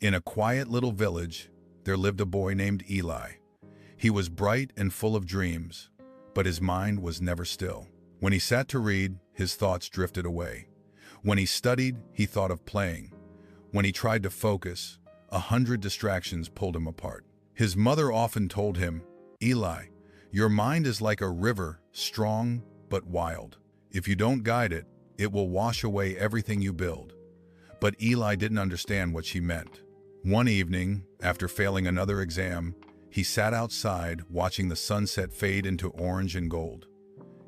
In a quiet little village, there lived a boy named Eli. He was bright and full of dreams, but his mind was never still. When he sat to read, his thoughts drifted away. When he studied, he thought of playing. When he tried to focus, 100 distractions pulled him apart. His mother often told him, "Eli, your mind is like a river, strong but wild. If you don't guide it, it will wash away everything you build." But Eli didn't understand what she meant. One evening, after failing another exam, he sat outside watching the sunset fade into orange and gold.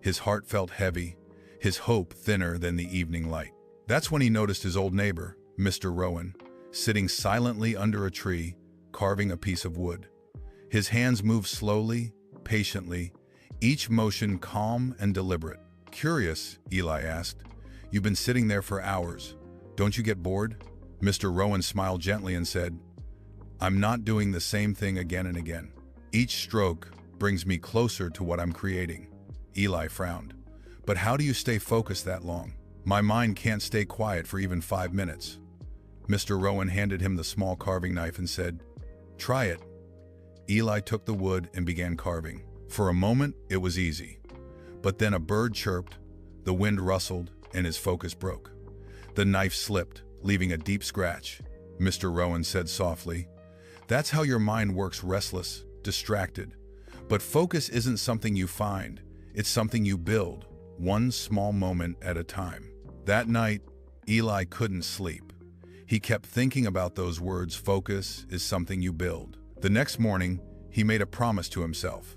His heart felt heavy, his hope thinner than the evening light. That's when he noticed his old neighbor, Mr. Rowan, sitting silently under a tree, carving a piece of wood. His hands moved slowly, patiently, each motion calm and deliberate. "Curious," Eli asked. "You've been sitting there for hours. Don't you get bored?" Mr. Rowan smiled gently and said, "I'm not doing the same thing again and again. Each stroke brings me closer to what I'm creating." Eli frowned. "But how do you stay focused that long? My mind can't stay quiet for even 5 minutes." Mr. Rowan handed him the small carving knife and said, "Try it." Eli took the wood and began carving. For a moment, it was easy. But then a bird chirped, the wind rustled, and his focus broke. The knife slipped, leaving a deep scratch. Mr. Rowan said softly, "That's how your mind works, restless, distracted. But focus isn't something you find, it's something you build, one small moment at a time." That night, Eli couldn't sleep. He kept thinking about those words, "Focus is something you build." The next morning, he made a promise to himself.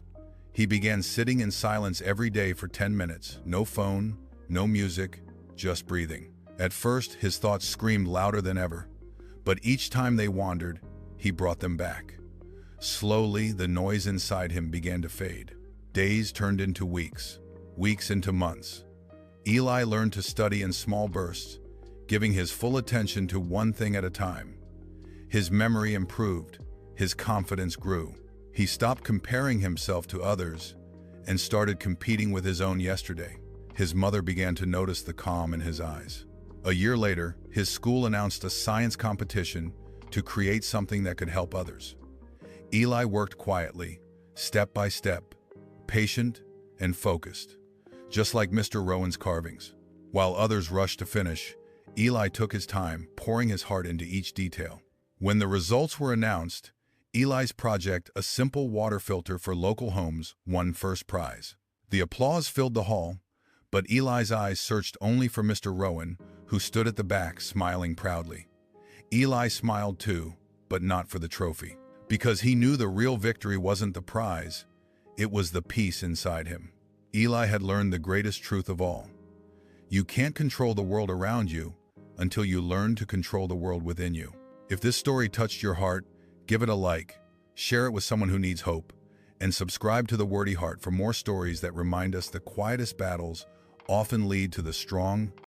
He began sitting in silence every day for 10 minutes, no phone, no music, just breathing. At first, his thoughts screamed louder than ever, but each time they wandered, he brought them back. Slowly, the noise inside him began to fade. Days turned into weeks, weeks into months. Eli learned to study in small bursts, giving his full attention to one thing at a time. His memory improved, his confidence grew. He stopped comparing himself to others and started competing with his own yesterday. His mother began to notice the calm in his eyes. A year later, his school announced a science competition to create something that could help others. Eli worked quietly, step by step, patient and focused, just like Mr. Rowan's carvings. While others rushed to finish, Eli took his time, pouring his heart into each detail. When the results were announced, Eli's project, a simple water filter for local homes, won first prize. The applause filled the hall, but Eli's eyes searched only for Mr. Rowan, who stood at the back, smiling proudly. Eli smiled too, but not for the trophy, because he knew the real victory wasn't the prize, it was the peace inside him. Eli had learned the greatest truth of all. You can't control the world around you until you learn to control the world within you. If this story touched your heart, give it a like, share it with someone who needs hope, and subscribe to the Wordy Heart for more stories that remind us the quietest battles often lead to the strong,